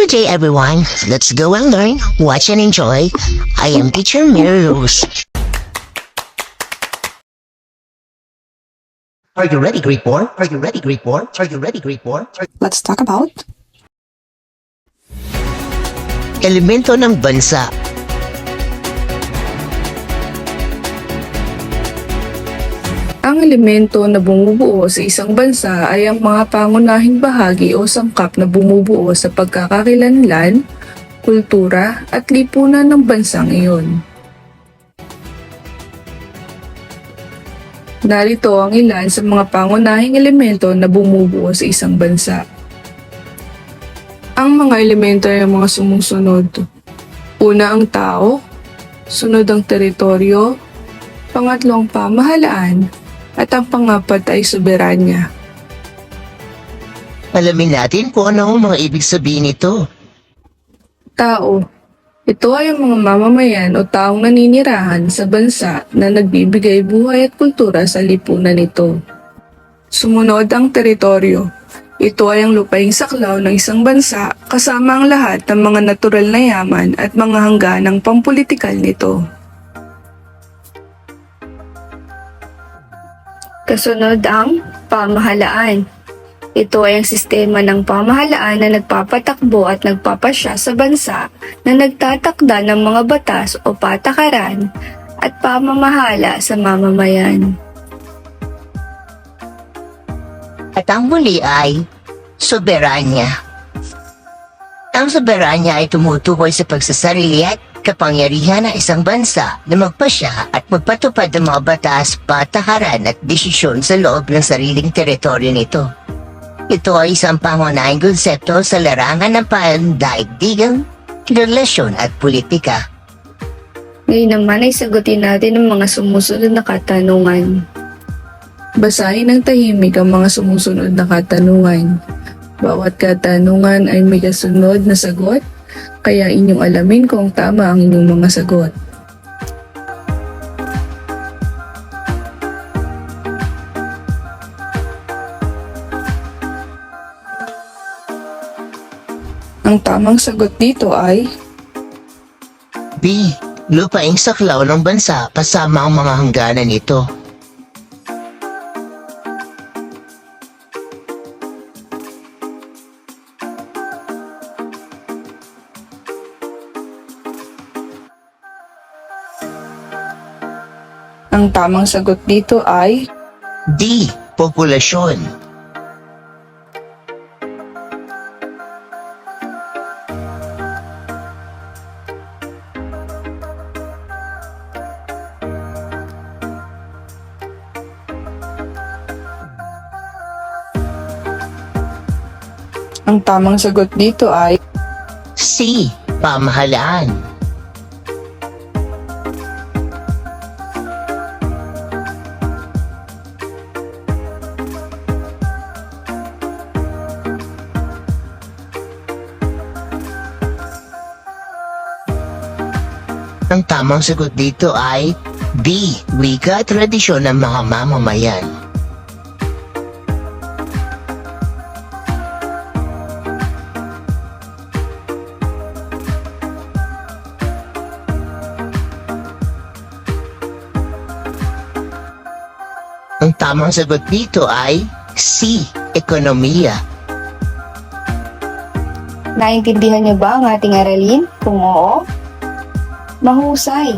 Good day, everyone. Let's go and learn, watch and enjoy. I am Teacher Mary Rose. Are you ready, grade 4? Are you ready, grade 4? Are you ready, grade 4? Let's talk about Elemento ng bansa. ang elemento na bumubuo sa isang bansa ay ang mga pangunahing bahagi o sangkap na bumubuo sa pagkakakilanlan, kultura at lipunan ng bansang iyon. Narito ang ilan sa mga pangunahing elemento na bumubuo sa isang bansa. Ang mga elemento ay ang mga sumusunod. Una ang tao, sunod ang teritoryo, pangatlo ang pamahalaan, at ang pangapat ay soberanya. Alamin natin kung ano ang mga ibig sabihin nito. Tao. Ito ay ang mga mamamayan o taong naninirahan sa bansa na nagbibigay buhay at kultura sa lipunan nito. Sumunod ang teritoryo. Ito ay ang lupaing saklaw ng isang bansa kasama ang lahat ng mga natural na yaman at mga hangganang pampulitikal nito. Kasunod ang pamahalaan. Ito ay ang sistema ng pamahalaan na nagpapatakbo at nagpapasya sa bansa na nagtatakda ng mga batas o patakaran at pamamahala sa mamamayan. At ang muli ay soberanya. Ang soberanya ay tumutukoy sa pagsasarili at kapangyarihan ng isang bansa na magpasya at magpatupad ng mga batas, patakaran at desisyon sa loob ng sariling teritoryo nito. Ito ay isang pangunahing konsepto sa larangan ng pandaigdigang, relasyon at politika. Ngayon naman ay sagutin natin ang mga sumusunod na katanungan. Basahin ng tahimik ang mga sumusunod na katanungan. Bawat katanungan ay may kasunod na sagot, kaya inyong alamin kung tama ang inyong mga sagot. Ang tamang sagot dito ay B. Lupaing saklaw ng bansa kasama ang mga hangganan nito. Ang tamang sagot dito ay D. Populasyon. Ang tamang sagot dito ay C. Pamahalaan. Ang tamang sagot dito ay B. Wika at tradisyon ng mga mamamayan. Ang tamang sagot dito ay C. Ekonomiya. Naintindihan niyo ba ang ating aralin? Kung oo, mahusay!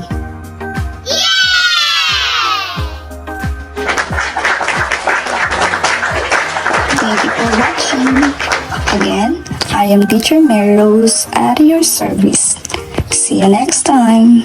Thank you for watching. Again, I am Teacher Mary Rose at your service. See you next time.